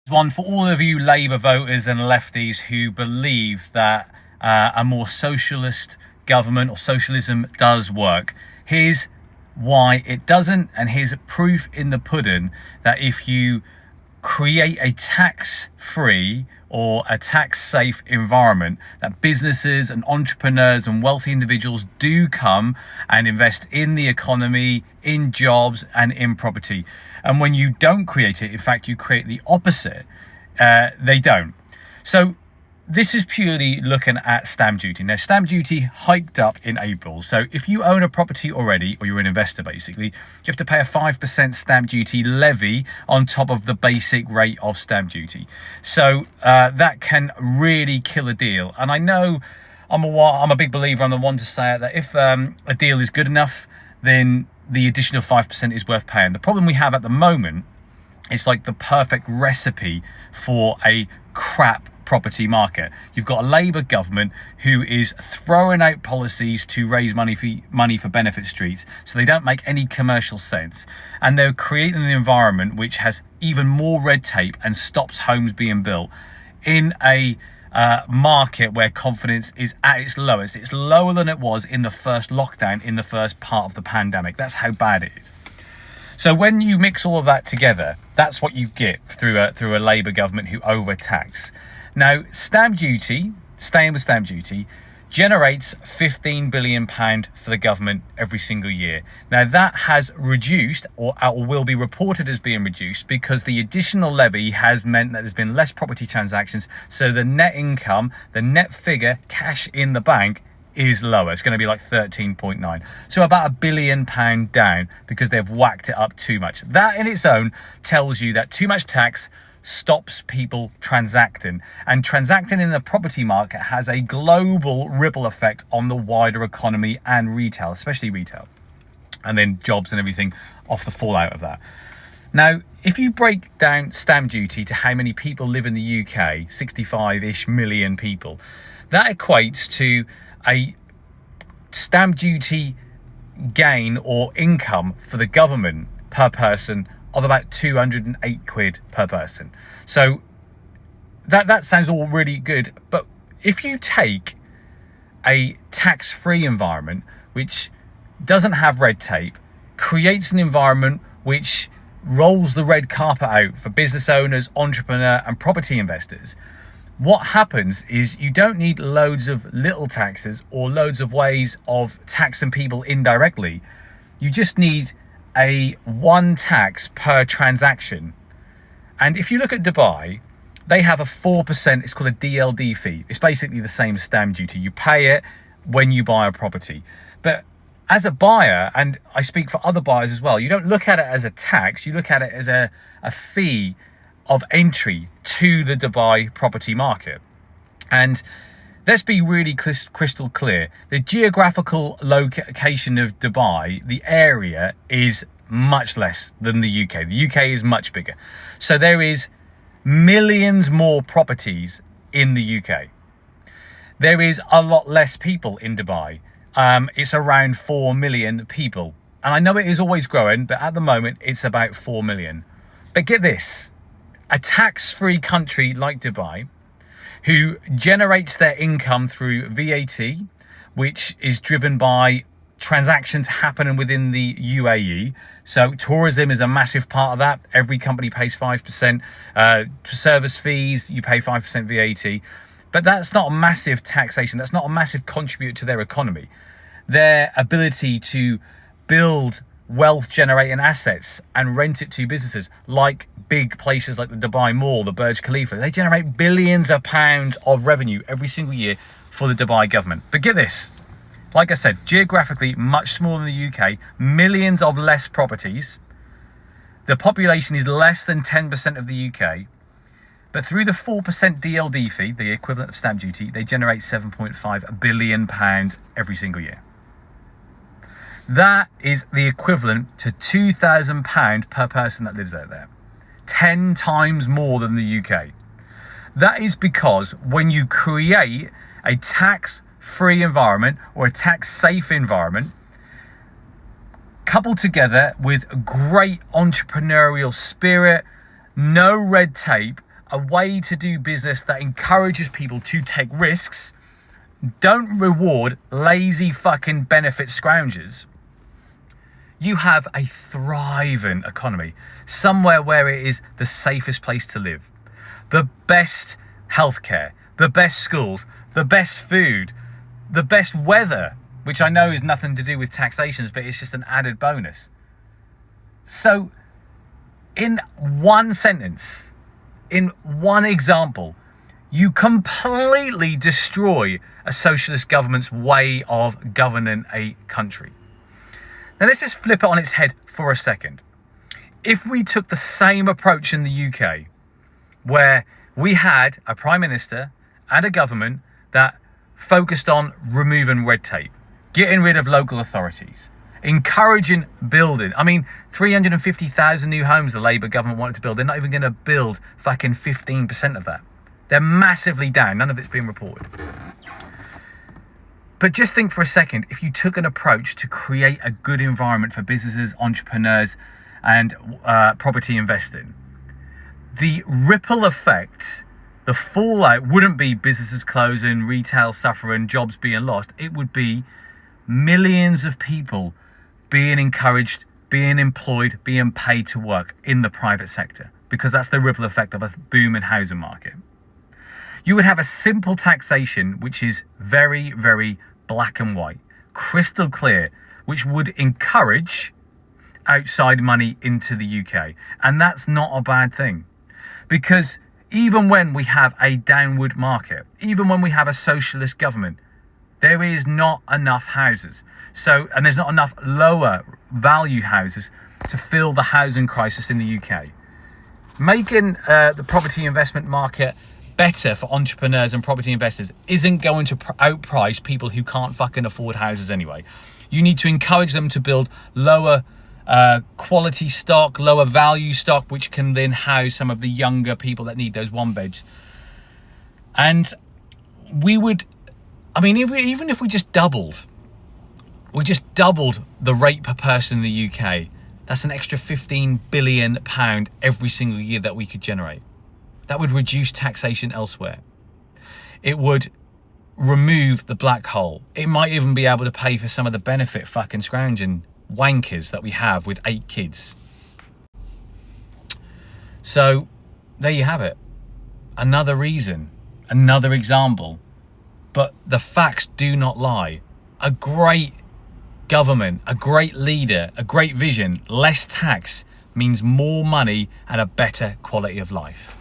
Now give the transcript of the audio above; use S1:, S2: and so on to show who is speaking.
S1: One for all of you Labour voters and lefties who believe that a more socialist government or socialism does work. Here's why it doesn't, and here's proof in the pudding that if you create a tax-free or a tax-safe environment, that businesses and entrepreneurs and wealthy individuals do come and invest in the economy, in jobs and in property. And when you don't create it, in fact, you create the opposite, they don't. So this is purely looking at stamp duty. Now, stamp duty hiked up in April. So if you own a property already, or you're an investor basically, you have to pay a 5% stamp duty levy on top of the basic rate of stamp duty. So that can really kill a deal. And I know I'm a big believer, I'm the one to say it, that if a deal is good enough, then the additional 5% is worth paying. The problem we have at the moment, it's like the perfect recipe for a crap property market. You've got a Labour government who is throwing out policies to raise money for benefit streets, so they don't make any commercial sense, and they're creating an environment which has even more red tape and stops homes being built in a market where confidence is at its lowest. It's lower than it was in the first lockdown, in the first part of the pandemic. That's how bad it is. So when you mix all of that together, that's what you get through a Labour government who overtax. Now, stamp duty, staying with stamp duty, generates £15 billion for the government every single year. Now, that has reduced, or will be reported as being reduced, because the additional levy has meant that there's been less property transactions. So the net income, the net figure, cash in the bank, is lower. It's going to be like 13.9. So about £1 billion down because they've whacked it up too much. That in its own tells you that too much tax stops people transacting, and transacting in the property market has a global ripple effect on the wider economy and retail, especially retail, and then jobs and everything off the fallout of that. Now, if you break down stamp duty to how many people live in the UK, 65-ish million people, that equates to a stamp duty gain or income for the government per person of about 208 quid per person. So that sounds all really good, but if you take a tax-free environment which doesn't have red tape, creates an environment which rolls the red carpet out for business owners, entrepreneur and property investors, what happens is you don't need loads of little taxes or loads of ways of taxing people indirectly. You just need a one tax per transaction. And if you look at Dubai, they have a 4%, it's called a DLD fee. It's basically the same as stamp duty. You pay it when you buy a property. But as a buyer, and I speak for other buyers as well, you don't look at it as a tax, you look at it as a fee of entry to the Dubai property market. And let's be really crystal clear. The geographical location of Dubai, the area, is much less than the UK. The UK is much bigger. So there is millions more properties in the UK. There is a lot less people in Dubai. It's around 4 million people. And I know it is always growing, but at the moment it's about 4 million. But get this, a tax-free country like Dubai, who generates their income through VAT, which is driven by transactions happening within the UAE. So tourism is a massive part of that. Every company pays 5%. Service fees, you pay 5% VAT. But that's not a massive taxation. That's not a massive contributor to their economy. Their ability to build wealth generating assets and rent it to businesses like big places like the Dubai Mall, the Burj Khalifa, they generate billions of pounds of revenue every single year for the Dubai government. But get this, like I said, geographically much smaller than the UK, millions of less properties. The population is less than 10% of the UK. But through the 4% DLD fee, the equivalent of stamp duty, they generate £7.5 billion every single year. That is the equivalent to £2,000 per person that lives out there. 10 times more than the UK. That is because when you create a tax-free environment or a tax-safe environment, coupled together with great entrepreneurial spirit, no red tape, a way to do business that encourages people to take risks, don't reward lazy fucking benefit scroungers, you have a thriving economy, somewhere where it is the safest place to live, the best healthcare, the best schools, the best food, the best weather, which I know is nothing to do with taxations, but it's just an added bonus. So, in one sentence, in one example, you completely destroy a socialist government's way of governing a country. Now let's just flip it on its head for a second. If we took the same approach in the UK, where we had a prime minister and a government that focused on removing red tape, getting rid of local authorities, encouraging building. 350,000 new homes the Labour government wanted to build. They're not even going to build fucking 15% of that. They're massively down. None of it's been reported. But just think for a second, if you took an approach to create a good environment for businesses, entrepreneurs, and property investing, the ripple effect, the fallout wouldn't be businesses closing, retail suffering, jobs being lost. It would be millions of people being encouraged, being employed, being paid to work in the private sector, because that's the ripple effect of a booming housing market. You would have a simple taxation, which is very, very black and white, crystal clear, which would encourage outside money into the UK. And that's not a bad thing, because even when we have a downward market, even when we have a socialist government, there is not enough houses. And there's not enough lower value houses to fill the housing crisis in the UK. Making the property investment market better for entrepreneurs and property investors isn't going to outprice people who can't fucking afford houses anyway. You need to encourage them to build lower quality stock, lower value stock, which can then house some of the younger people that need those one beds. And we would, even if we just doubled the rate per person in the UK, that's an extra £15 billion every single year that we could generate. That would reduce taxation elsewhere. It would remove the black hole. It might even be able to pay for some of the benefit fucking scrounging wankers that we have with 8 kids. So there you have it. Another reason, another example. But the facts do not lie. A great government, a great leader, a great vision, less tax means more money and a better quality of life.